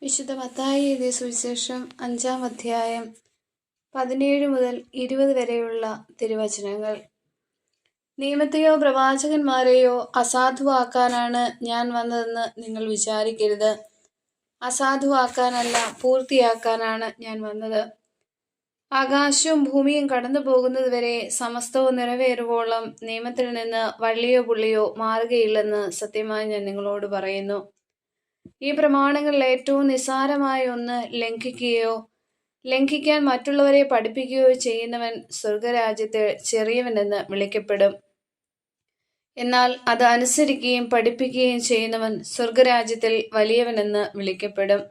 വിശുദ്ധ മത്തായി എഴുതിയ സുവിശേഷം 5-ാം അധ്യായം 17 മുതൽ 20 വരെയുള്ള തിരുവചനങ്ങൾ. നിയമത്തെയോ പ്രവാചകന്മാരെയോ അസാധുവാക്കാനാണ് ഞാൻ വന്നതെന്ന് നിങ്ങൾ വിചാരിക്കരുത്. അസാധുവാക്കാനല്ല, പൂർത്തിയാക്കാനാണ് ഞാൻ വന്നത്. ആകാശവും ഭൂമിയും കടന്നു പോകുന്നത് വരെ സമസ്തവും നിറവേറുവോളം നിയമത്തിൽ നിന്ന് വള്ളിയോ പുള്ളിയോ മാറുകയില്ലെന്ന് സത്യമായി ഞാൻ നിങ്ങളോട് പറയുന്നു. ഈ പ്രമാണങ്ങളിൽ ഏറ്റവും നിസ്സാരമായ ഒന്ന് ലംഘിക്കുകയോ ലംഘിക്കാൻ മറ്റുള്ളവരെ പഠിപ്പിക്കുകയോ ചെയ്യുന്നവൻ സ്വർഗരാജ്യത്തിൽ ചെറിയവനെന്ന് വിളിക്കപ്പെടും. എന്നാൽ അത് അനുസരിക്കുകയും പഠിപ്പിക്കുകയും ചെയ്യുന്നവൻ സ്വർഗരാജ്യത്തിൽ വലിയവനെന്ന് വിളിക്കപ്പെടും.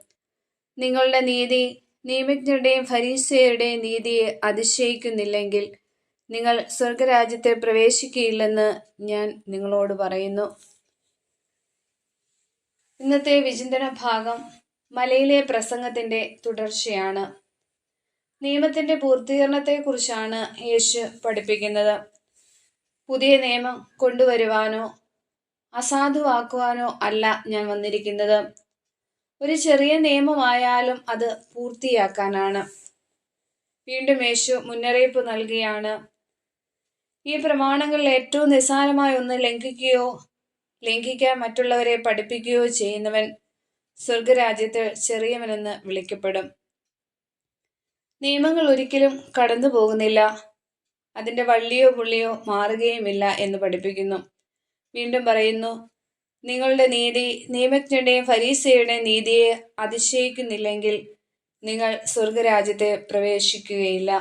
നിങ്ങളുടെ നീതി നിയമജ്ഞരുടെയും ഫരീസയരുടെയും നീതിയെ അതിശയിക്കുന്നില്ലെങ്കിൽ നിങ്ങൾ സ്വർഗരാജ്യത്തിൽ പ്രവേശിക്കുകയില്ലെന്ന് ഞാൻ നിങ്ങളോട് പറയുന്നു. ഇന്നത്തെ വിചിന്തന ഭാഗം മലയിലെ പ്രസംഗത്തിന്റെ തുടർച്ചയാണ്. നിയമത്തിന്റെ പൂർത്തീകരണത്തെക്കുറിച്ചാണ് യേശു പഠിപ്പിക്കുന്നത്. പുതിയ നിയമം കൊണ്ടുവരുവാനോ അസാധുവാക്കുവാനോ അല്ല ഞാൻ വന്നിരിക്കുന്നത്. ഒരു ചെറിയ നിയമമായാലും അത് പൂർത്തിയാക്കാനാണ്. വീണ്ടും യേശു മുന്നറിയിപ്പ് നൽകുകയാണ്. ഈ പ്രമാണങ്ങളിൽ ഏറ്റവും നിസ്സാരമായ ഒന്ന് ലംഘിക്കുകയോ ലംഘിക്കാൻ മറ്റുള്ളവരെ പഠിപ്പിക്കുകയോ ചെയ്യുന്നവൻ സ്വർഗരാജ്യത്തിൽ ചെറിയവനെന്ന് വിളിക്കപ്പെടും. നിയമങ്ങൾ ഒരിക്കലും കടന്നു പോകുന്നില്ല, അതിൻ്റെ വള്ളിയോ പുള്ളിയോ മാറുകയുമില്ല എന്ന് പഠിപ്പിക്കുന്നു. വീണ്ടും പറയുന്നു, നിങ്ങളുടെ നീതി നിയമജ്ഞരുടെയും ഫരീസയരുടെയും നീതിയെ അതിശയിക്കുന്നില്ലെങ്കിൽ നിങ്ങൾ സ്വർഗരാജ്യത്തെ പ്രവേശിക്കുകയില്ല.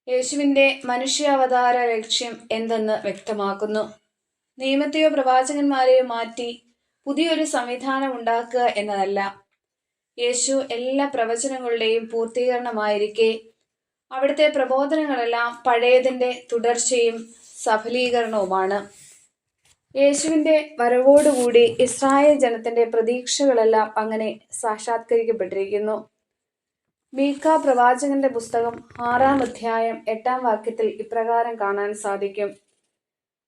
യേശുവിൻ്റെ മനുഷ്യാവതാര ലക്ഷ്യം എന്തെന്ന് വ്യക്തമാക്കുന്നു. നിയമത്തെയോ പ്രവാചകന്മാരെയോ മാറ്റി പുതിയൊരു സംവിധാനം ഉണ്ടാക്കുക എന്നതല്ല. യേശു എല്ലാ പ്രവചനങ്ങളുടെയും പൂർത്തീകരണമായിരിക്കെ അവിടുത്തെ പ്രബോധനങ്ങളെല്ലാം പഴയതിൻ്റെ തുടർച്ചയും സഫലീകരണവുമാണ്. യേശുവിൻ്റെ വരവോടുകൂടി ഇസ്രായേൽ ജനത്തിൻ്റെ പ്രതീക്ഷകളെല്ലാം അങ്ങനെ സാക്ഷാത്കരിക്കപ്പെട്ടിരിക്കുന്നു. മീഖ പ്രവാചകന്റെ പുസ്തകം 6-ാം അധ്യായം 8-ാം വാക്യത്തിൽ ഇപ്രകാരം കാണാൻ സാധിക്കും: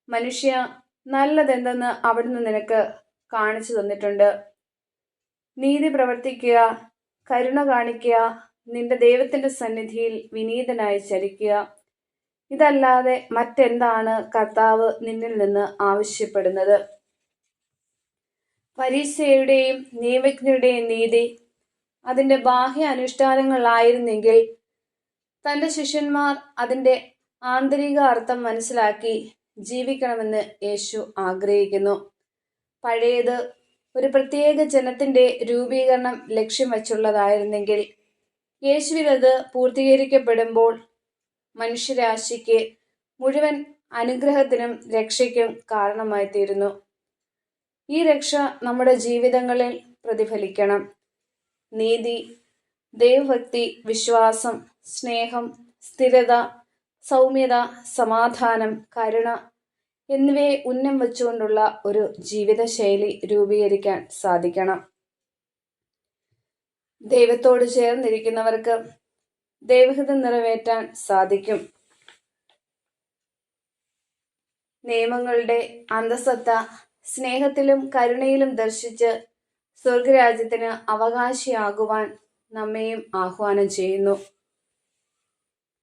മനുഷ്യ, നല്ലതെന്തെന്ന് അവിടുന്ന് നിനക്ക് കാണിച്ചു തന്നിട്ടുണ്ട്. നീതി പ്രവർത്തിക്കുക, കരുണ കാണിക്കുക, നിന്റെ ദൈവത്തിന്റെ സന്നിധിയിൽ വിനീതനായി ചരിക്കുക. ഇതല്ലാതെ മറ്റെന്താണ് കർത്താവ് നിന്നിൽ നിന്ന് ആവശ്യപ്പെടുന്നത്? ഫരീസയരുടെയും നിയമജ്ഞരുടെയും നീതി അതിൻ്റെ ബാഹ്യ അനുഷ്ഠാനങ്ങളായിരുന്നെങ്കിൽ തൻ്റെ ശിഷ്യന്മാർ അതിൻ്റെ ആന്തരിക അർത്ഥം മനസ്സിലാക്കി ജീവിക്കണമെന്ന് യേശു ആഗ്രഹിക്കുന്നു. പഴയത് ഒരു പ്രത്യേക ജനത്തിൻ്റെ രൂപീകരണം ലക്ഷ്യം വച്ചുള്ളതായിരുന്നെങ്കിൽ യേശുവിനത് പൂർത്തീകരിക്കപ്പെടുമ്പോൾ മനുഷ്യരാശിക്ക് മുഴുവൻ അനുഗ്രഹത്തിനും രക്ഷയ്ക്കും കാരണമായിത്തീരുന്നു. ഈ രക്ഷ നമ്മുടെ ജീവിതങ്ങളിൽ പ്രതിഫലിക്കണം. നീതി, ദൈവഭക്തി, വിശ്വാസം, സ്നേഹം, സ്ഥിരത, സൗമ്യത, സമാധാനം, കരുണ എന്നിവയെ ഉന്നം വെച്ചുകൊണ്ടുള്ള ഒരു ജീവിതശൈലി രൂപീകരിക്കാൻ സാധിക്കണം. ദൈവത്തോട് ചേർന്നിരിക്കുന്നവർക്ക് ദൈവഹിതം നിറവേറ്റാൻ സാധിക്കും. നിയമങ്ങളുടെ അന്തസത്ത സ്നേഹത്തിലും കരുണയിലും ദർശിച്ച് സ്വർഗരാജ്യത്തിന് അവകാശിയാകുവാൻ നമ്മെയും ആഹ്വാനം ചെയ്യുന്നു.